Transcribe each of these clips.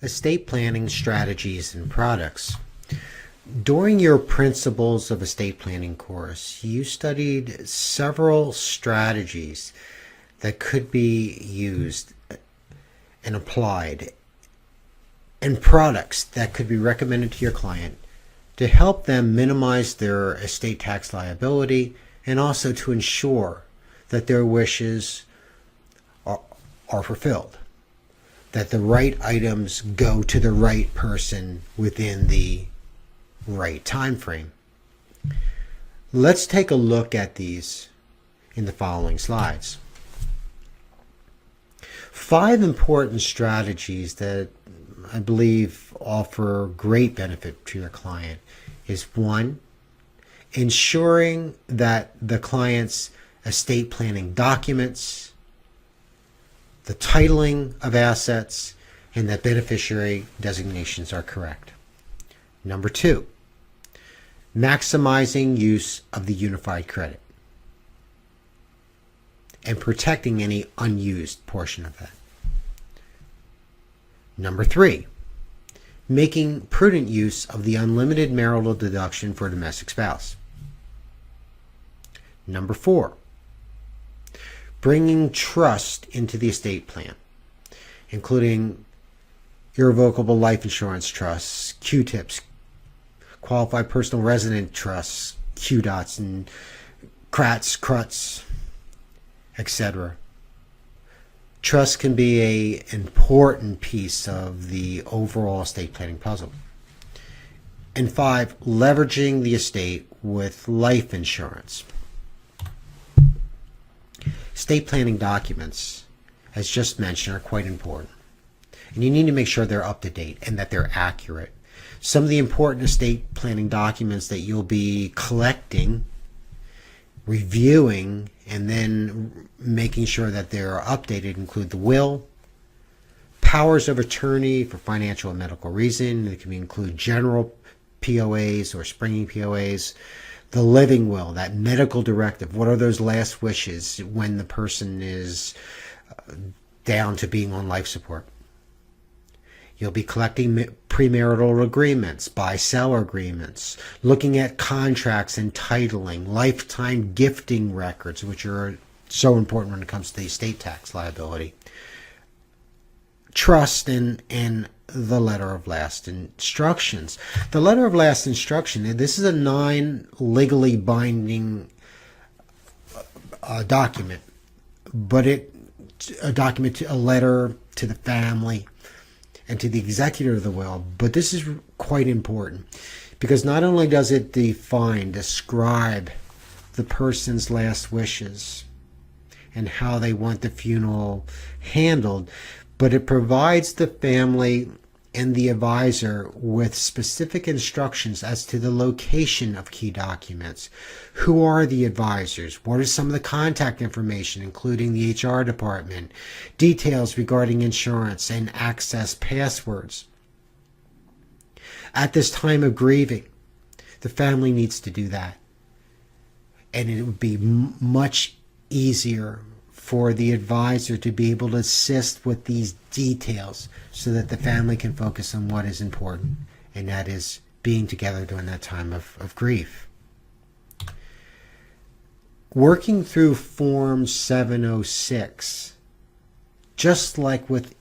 Estate planning strategies and products. During your Principles of Estate Planning course, you studied several strategies that could be used and applied, and products that could be recommended to your client to help them minimize their estate tax liability and also to ensure that their wishes are fulfilled, that the right items go to the right person within the right time frame. Let's take a look at these in the following slides. 5 important strategies that I believe offer great benefit to your client is 1, ensuring that the client's estate planning documents, the titling of assets, and that beneficiary designations are correct. Number 2, maximizing use of the unified credit and protecting any unused portion of that. Number 3, making prudent use of the unlimited marital deduction for a domestic spouse. Number 4, bringing trust into the estate plan, including irrevocable life insurance trusts, QTIPs, qualified personal resident trusts, QDOTs, and CRATs, etc. Trust can be an important piece of the overall estate planning puzzle. And 5, leveraging the estate with life insurance. Estate planning documents, as just mentioned, are quite important. And you need to make sure they're up to date and that they're accurate. Some of the important estate planning documents that you'll be collecting, reviewing, and then making sure that they're updated include the will, powers of attorney for financial and medical reason. It can include general POAs or springing POAs. The living will, that medical directive. What are those last wishes when the person is down to being on life support? You'll be collecting premarital agreements, buy-sell agreements, looking at contracts and titling, lifetime gifting records, which are so important when it comes to the estate tax liability, trust, and the letter of last instructions. The letter of last instruction, this is a non-legally binding document, but a letter to the family and to the executor of the will. But this is quite important because not only does it describe the person's last wishes and how they want the funeral handled, but it provides the family and the advisor with specific instructions as to the location of key documents. Who are the advisors? What is some of the contact information, including the HR department? Details regarding insurance and access passwords. At this time of grieving, the family needs to do that. And it would be much easier for the advisor to be able to assist with these details so that the family can focus on what is important, and that is being together during that time of grief. Working through Form 706, just like with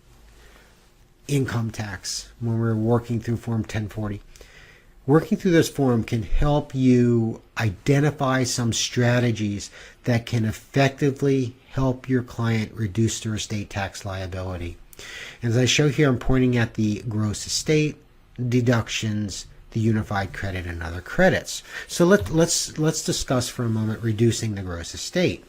income tax, when we're working through Form 1040, working through this form can help you identify some strategies that can effectively help your client reduce their estate tax liability. As I show here, I'm pointing at the gross estate, deductions, the unified credit, and other credits. So let's discuss for a moment reducing the gross estate.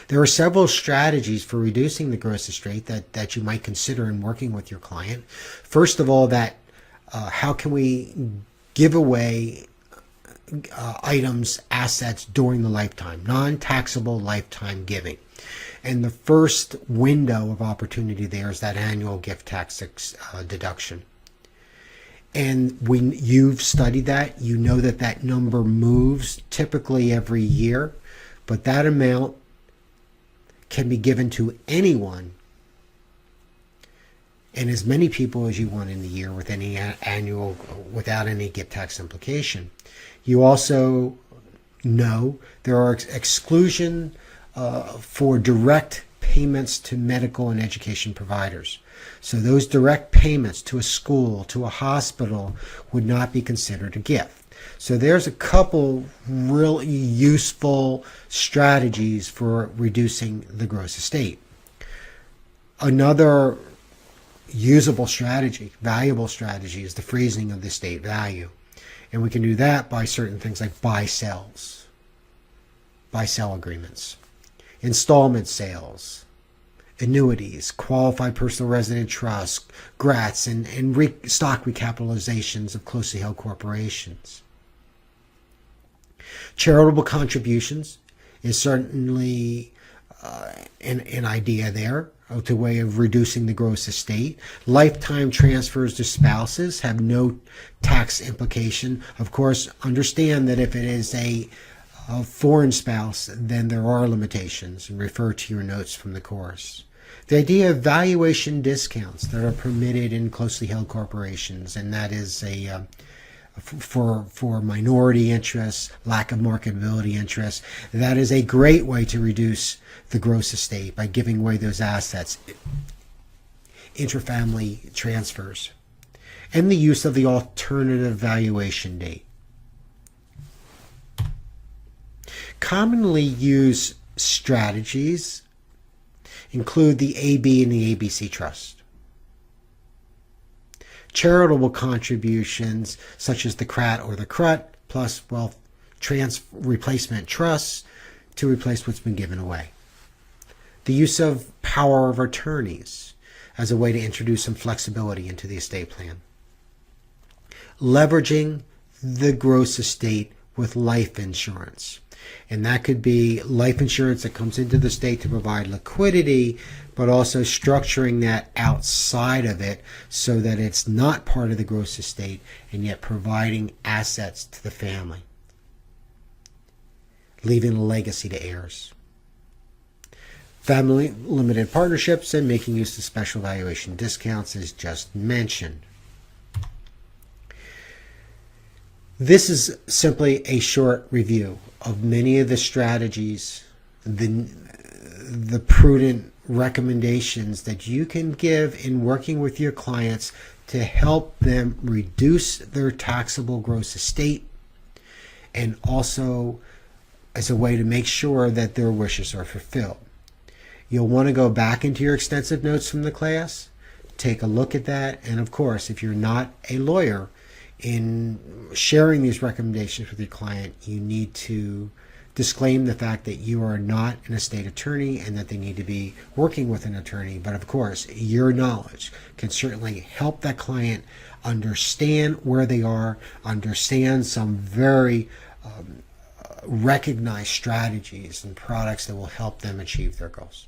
There are several strategies for reducing the gross estate that you might consider in working with your client. First of all, how can we give away items, assets during the lifetime, non-taxable lifetime giving. And the first window of opportunity there is that annual gift tax deduction. And when you've studied that, you know that number moves typically every year, but that amount can be given to anyone and as many people as you want in the year with any annual, without any gift tax implication. You also know there are exclusion for direct payments to medical and education providers. So those direct payments to a school, to a hospital, would not be considered a gift. So there's a couple really useful strategies for reducing the gross estate. Another usable strategy, valuable strategy, is the freezing of the estate value. And we can do that by certain things like buy-sell agreements, installment sales, annuities, qualified personal resident trusts, GRATs, and stock recapitalizations of closely held corporations. Charitable contributions is certainly an idea there, a way of reducing the gross estate. Lifetime transfers to spouses have no tax implication. Of course, understand that if it is a foreign spouse, then there are limitations, and refer to your notes from the course. The idea of valuation discounts that are permitted in closely held corporations, and that is a for minority interests, lack of marketability interests, that is a great way to reduce the gross estate by giving away those assets, intrafamily transfers, and the use of the alternative valuation date. Commonly used strategies include the AB and the ABC trust. Charitable contributions such as the CRAT or the CRUT plus wealth replacement trusts to replace what's been given away. The use of power of attorneys as a way to introduce some flexibility into the estate plan. Leveraging the gross estate with life insurance. And that could be life insurance that comes into the state to provide liquidity, but also structuring that outside of it so that it's not part of the gross estate and yet providing assets to the family, leaving a legacy to heirs. Family limited partnerships and making use of special valuation discounts as just mentioned. This is simply a short review of many of the strategies, the prudent recommendations that you can give in working with your clients to help them reduce their taxable gross estate, and also as a way to make sure that their wishes are fulfilled. You'll want to go back into your extensive notes from the class, take a look at that, and of course, if you're not a lawyer, in sharing these recommendations with your client, you need to disclaim the fact that you are not an estate attorney and that they need to be working with an attorney. But of course, your knowledge can certainly help that client understand where they are, understand some very recognized strategies and products that will help them achieve their goals.